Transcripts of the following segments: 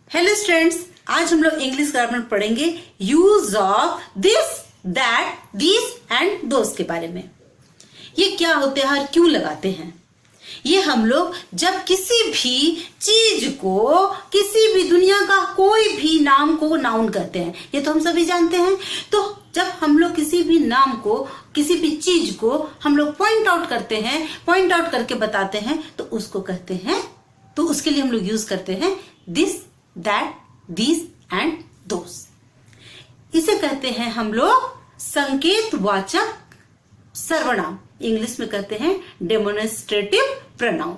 Hello students, आज हम लोग इंग्लिश ग्रामर पढ़ेंगे use of this, that, this and those के बारे में। ये क्या होते हैं और क्यों लगाते हैं? ये हम लोग जब किसी भी चीज को, किसी भी दुनिया का कोई भी नाम को नाउन कहते हैं, ये तो हम सभी जानते हैं। तो जब हम लोग किसी भी नाम को, किसी भी चीज को हम लोग पॉइंट आउट करते हैं, पॉइंट आउट करके बताते हैं, तो उसको कहते हैं, तो उसके लिए हम लोग यूज करते हैं this, that, this and those. इसे कहते हैं हम लोग संकेतवाचक सर्वनाम, इंग्लिश में कहते हैं डेमोन्स्ट्रेटिव प्रोनाउन।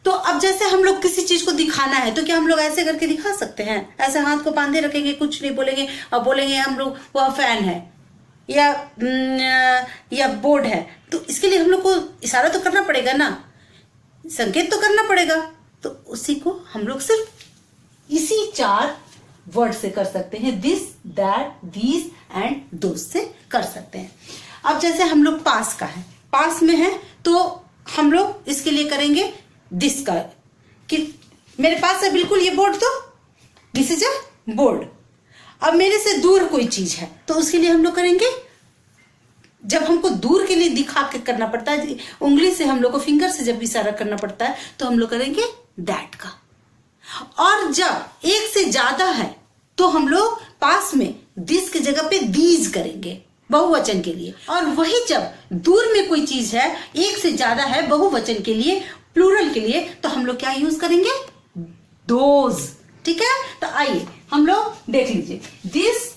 तो अब जैसे हम लोग किसी चीज को दिखाना है तो क्या हम लोग ऐसे करके दिखा सकते हैं? ऐसे हाथ को बांधे रखेंगे, कुछ नहीं बोलेंगे और बोलेंगे हम लोग वह फैन है या बोर्ड है, तो इसके लिए हम लोग को इशारा तो करना पड़ेगा ना, संकेत तो करना पड़ेगा। तो उसी को हम लोग सिर्फ इसी 4 वर्ड से कर सकते हैं, this, that, this and those से कर सकते हैं। अब जैसे हम लोग पास का है, पास में है, तो हम लोग इसके लिए करेंगे दिस का, कि मेरे पास है बिल्कुल ये बोर्ड, तो दिस इज अ बोर्ड। अब मेरे से दूर कोई चीज है तो उसके लिए हम लोग करेंगे, जब हमको दूर के लिए दिखा के करना पड़ता है, उंगली से हम लोग को, फिंगर से जब इशारा करना पड़ता है, तो हम लोग करेंगे दैट का। और जब एक से ज्यादा है तो हम लोग पास में दिस की जगह पे दीज करेंगे बहुवचन के लिए। और वही जब दूर में कोई चीज है, एक से ज्यादा है, बहुवचन के लिए, प्लूरल के लिए, तो हम लोग क्या यूज करेंगे? दोज। ठीक है, तो आइए हम लोग देख लीजिए, दिस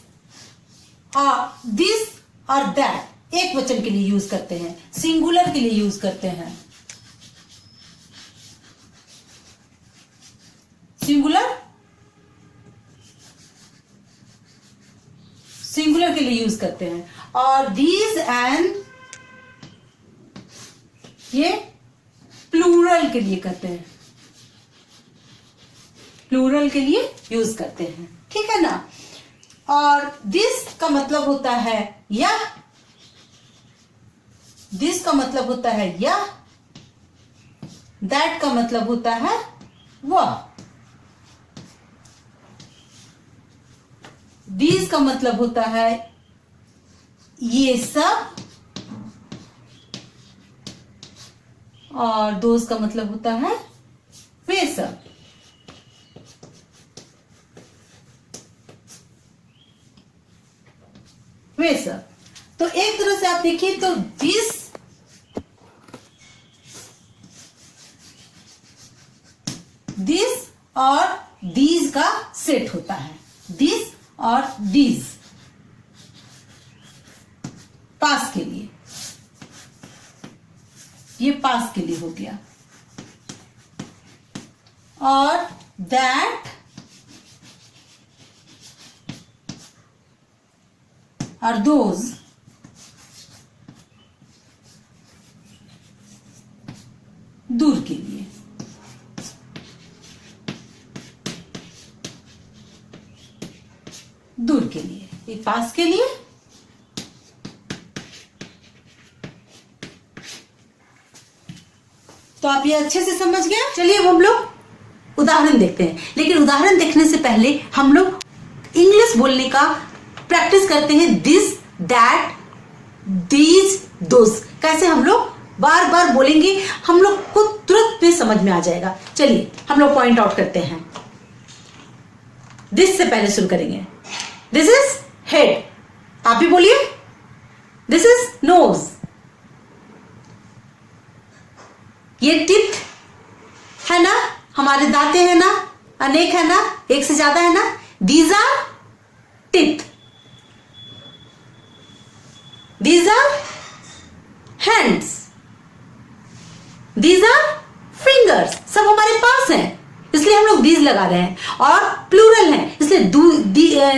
और दैट एक वचन के लिए यूज करते हैं, सिंगुलर के लिए यूज करते हैं, सिंगुलर के लिए यूज करते हैं। और दीज एंड ये प्लूरल के लिए करते हैं, प्लूरल के लिए यूज करते हैं। ठीक है ना? और दिस का मतलब होता है यह, दिस का मतलब होता है यह, दैट का मतलब होता है वह, दीज का मतलब होता है ये सब, और दोज का मतलब होता है वे सब। वे सब। तो एक तरह से आप देखिए तो दिस और दीज का सेट होता है, दिस और दीज पास के लिए, ये पास के लिए हो गया। और दैट और दोज दूर के लिए। दूर के लिए, ये पास के लिए। तो आप ये अच्छे से समझ गए। चलिए अब हम लोग उदाहरण देखते हैं, लेकिन उदाहरण देखने से पहले हम लोग इंग्लिश बोलने का प्रैक्टिस करते हैं, दिस, दैट, दीज, दोस। कैसे हम लोग बार बार बोलेंगे, हम लोग को तुरंत में समझ में आ जाएगा। चलिए हम लोग पॉइंट आउट करते हैं। दिस से पहले शुरू करेंगे, दिस इज हेड, आप भी बोलिए, दिस इज नोज, ये टीथ है ना, हमारे दांतें हैं ना, अनेक है ना, एक से ज्यादा है ना, these are teeth, these are hands, these are fingers, सब हमारे पास हैं, इसलिए हम लोग दीज लगा रहे हैं। और प्लूरल है इसलिए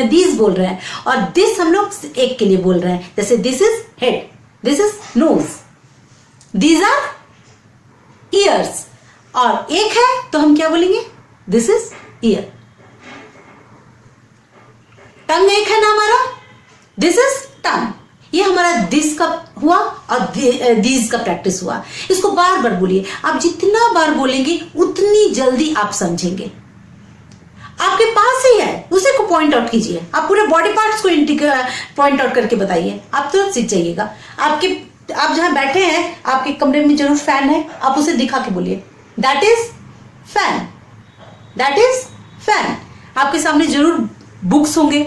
दीज बोल रहे हैं। और दिस हम लोग एक के लिए बोल रहे हैं, जैसे this is head, this is nose, these are ears. और एक है तो हम क्या बोलेंगे? This is year. टंग एक है ना हमारा, दिस इज टंग। ये हमारा दिस का हुआ और दीज का प्रैक्टिस हुआ। इसको बार बार बोलिए, आप जितना बार बोलेंगे उतनी जल्दी आप समझेंगे। आपके पास ही है, उसे को पॉइंट आउट कीजिए। आप पूरे बॉडी पार्ट्स को पॉइंट आउट करके बताइए, आप तुरंत सीख जाइएगा। आप जहां बैठे हैं, आपके कमरे में जरूर फैन है, आप उसे दिखा के बोलिए that is fan, that is fan. आपके सामने जरूर बुक्स होंगे,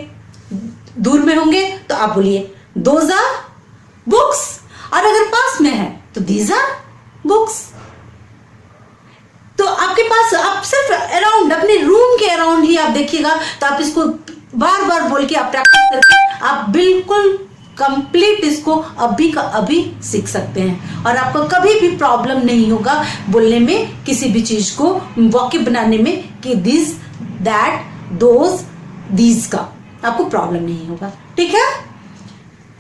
दूर में होंगे तो आप बोलिए दोज आर बुक्स, और अगर पास में है तो दीज आर बुक्स। तो आपके पास, आप सिर्फ अराउंड, अपने रूम के अराउंड ही आप देखिएगा, तो आप इसको बार बार बोल के, आप प्रैक्टिस करके आप बिल्कुल कंप्लीट इसको अभी का अभी सीख सकते हैं, और आपको कभी भी प्रॉब्लम नहीं होगा बोलने में, किसी भी चीज को वाक्य बनाने में कि दिस, दैट, दोज, दीज का आपको प्रॉब्लम नहीं होगा। ठीक है,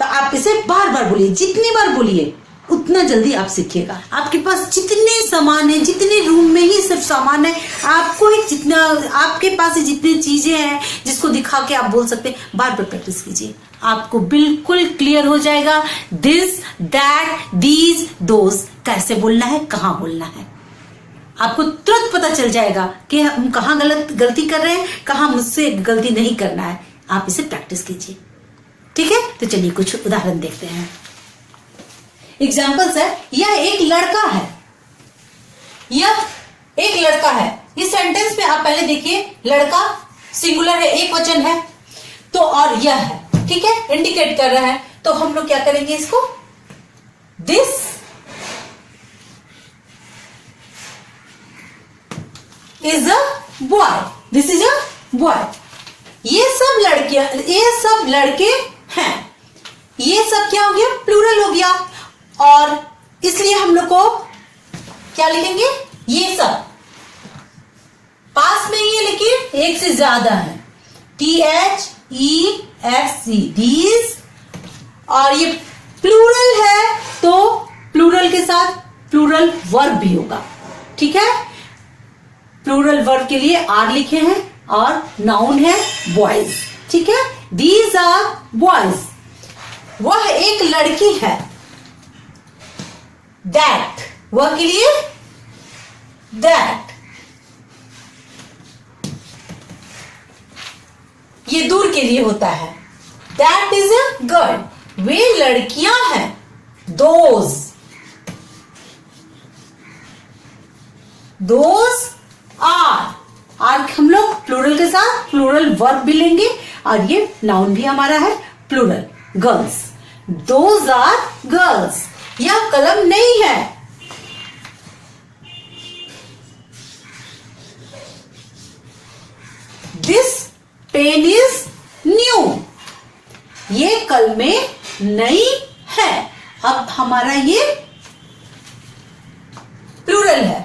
तो आप इसे बार बार बोलिए, जितनी बार बोलिए उतना जल्दी आप सीखिएगा। आपके पास जितने सामान है, जितने रूम में ही सिर्फ सामान है, आपको ही जितना, आपके पास ही जितनी चीजें हैं जिसको दिखा के आप बोल सकते हैं, बार बार प्रैक्टिस कीजिए, आपको बिल्कुल क्लियर हो जाएगा दिस, दैट, दीज, दोज कैसे बोलना है, कहाँ बोलना है। आपको तुरंत पता चल जाएगा कि हम कहाँ गलती कर रहे हैं, कहाँ मुझसे गलती नहीं करना है। आप इसे प्रैक्टिस कीजिए। ठीक है, तो चलिए कुछ उदाहरण देखते हैं। एग्जाम्पल्स है, यह एक लड़का है, यह एक लड़का है। इस सेंटेंस में आप पहले देखिए, लड़का सिंगुलर है, एक वचन है, तो और यह है, ठीक है, इंडिकेट कर रहा है। तो हम लोग क्या करेंगे इसको, this is a boy, this is a boy. ये सब लड़कियां, ये सब लड़के हैं, ये सब क्या हो गया, प्लूरल हो गया, और इसलिए हम लोग को क्या लिखेंगे, ये सब पास में ही है लेकिन एक से ज्यादा है, THESC, these, और ये प्लूरल है तो प्लूरल के साथ प्लूरल वर्ब भी होगा। ठीक है, प्लूरल वर्ब के लिए आर लिखे हैं, और नाउन है बॉयज। ठीक है, दीज आर बॉयज। वह एक लड़की है, दैट, वह के लिए दैट, ये दूर के लिए होता है, दैट इज अ गर्ल। वे लड़कियां हैं, दोज, दोज आर, आर हम लोग प्लूरल के साथ प्लूरल वर्ब भी लेंगे, और ये नाउन भी हमारा है plural, girls, those are girls. यह कलम नहीं है, दिस पेन इज न्यू, ये कलमें नई है। अब हमारा ये प्लूरल है,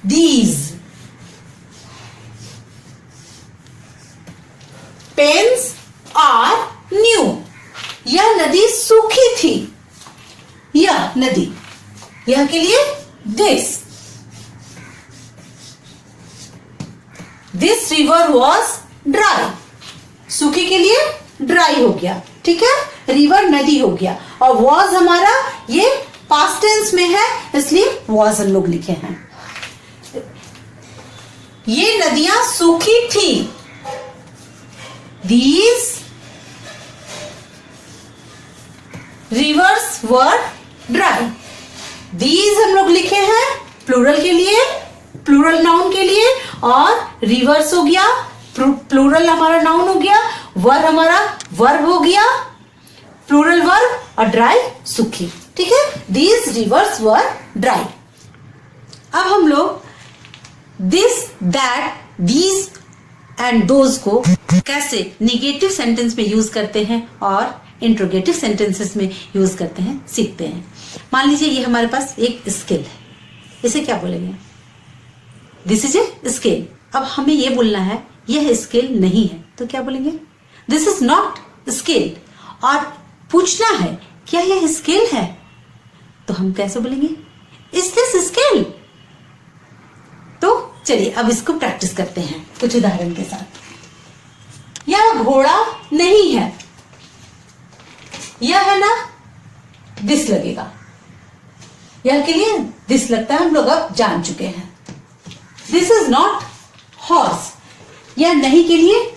दीज पेन्स आर न्यू। यह नदी सूखी थी, यह नदी, यह के लिए this, this river was dry, सूखी के लिए ड्राई हो गया। ठीक है, रिवर नदी हो गया, और वॉज हमारा ये पास्ट टेंस में है, इसलिए वॉज हम लोग लिखे हैं। ये नदियां सूखी थी, these rivers were dry। these हम लोग लिखे हैं प्लूरल के लिए, प्लूरल नाउन के लिए, और रिवर्स हो गया, प्लूरल हमारा नाउन हो गया, वर हमारा वर्ब हो गया, प्लूरल वर्ब, और ड्राई सूखी। ठीक है, these rivers were dry। अब हम लोग this, that, these and those को कैसे निगेटिव सेंटेंस में यूज करते हैं और इंट्रोगेटिव सेंटेंसेस में यूज करते हैं सीखते हैं। मान लीजिए ये हमारे पास एक स्केल है, इसे क्या बोलेंगे, दिस इज ए स्केल। अब हमें ये बोलना है यह स्केल नहीं है, तो क्या बोलेंगे, दिस इज नॉट स्केल। और पूछना है क्या यह स्केल है, तो हम कैसे बोलेंगे, इज दिस स्केल। तो चलिए अब इसको प्रैक्टिस करते हैं कुछ उदाहरण के साथ। यह घोड़ा नहीं है, यह है ना, दिस लगेगा, यह के लिए दिस लगता है, हम लोग अब जान चुके हैं। दिस इज नॉट हॉर्स, या नहीं के लिए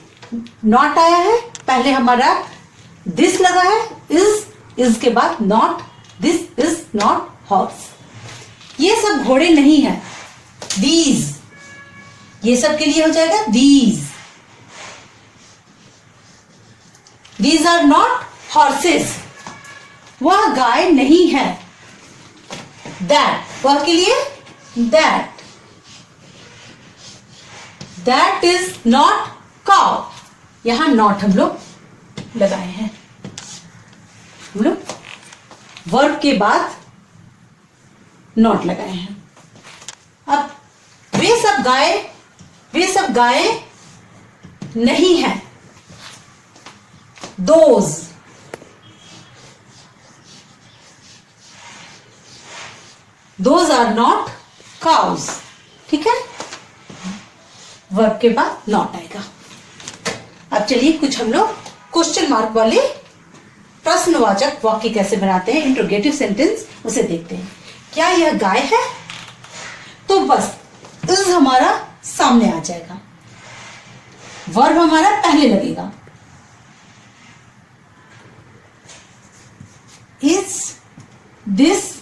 नॉट आया है, पहले हमारा दिस लगा है, इज के बाद not, this is not horse. ये सब घोड़े नहीं है, दीज, ये सब के लिए हो जाएगा these. These are not horses, वह गाय नहीं है। दैट, वह के लिए that, that is not cow. यहां नॉट हम लोग लगाए हैं, हम लोग वर्ब के बाद नॉट लगाए हैं। अब वे सब गाय नहीं है, दोज आर नॉट काउज। ठीक है, वर्ब के बाद नॉट आएगा। अब चलिए कुछ हम लोग क्वेश्चन मार्क वाले प्रश्नवाचक वाक्य कैसे बनाते हैं, इंट्रोगेटिव सेंटेंस, उसे देखते हैं। क्या यह गाय है? तो बस इज हमारा सामने आ जाएगा, वर्ब हमारा पहले लगेगा। Is this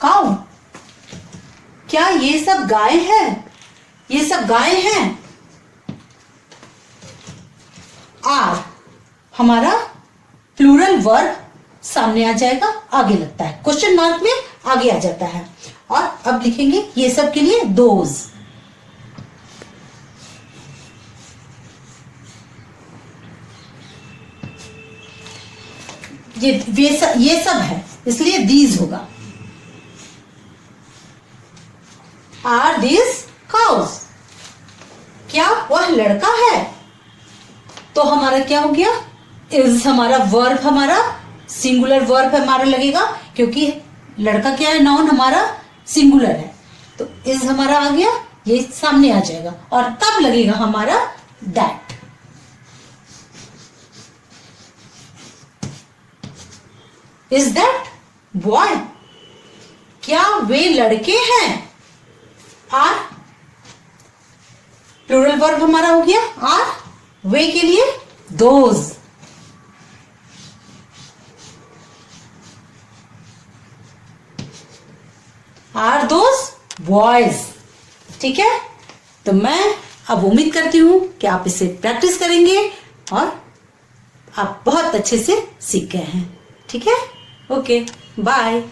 cow? क्या ये सब गाय है? ये सब गाय हैं। आर हमारा प्लूरल वर्ब सामने आ जाएगा, आगे लगता है, क्वेश्चन मार्क में आगे आ जाता है। और अब लिखेंगे ये सब के लिए दोज। ये सब है, इसलिए दीज होगा। Are this cows? क्या वह लड़का है? तो हमारा क्या हो गया, इज हमारा वर्ब, हमारा सिंगुलर वर्ब हमारा लगेगा, क्योंकि लड़का क्या है, नाउन हमारा सिंगुलर है, तो इज हमारा आ गया, ये सामने आ जाएगा और तब लगेगा हमारा दैट। Is that boy? क्या वे लड़के हैं? आर प्लूरल वर्ब हमारा हो गया आर, वे के लिए दोज। Are those boys. ठीक है, तो मैं अब उम्मीद करती हूं कि आप इसे प्रैक्टिस करेंगे और आप बहुत अच्छे से सीख गए हैं। ठीक है, ओके, बाय।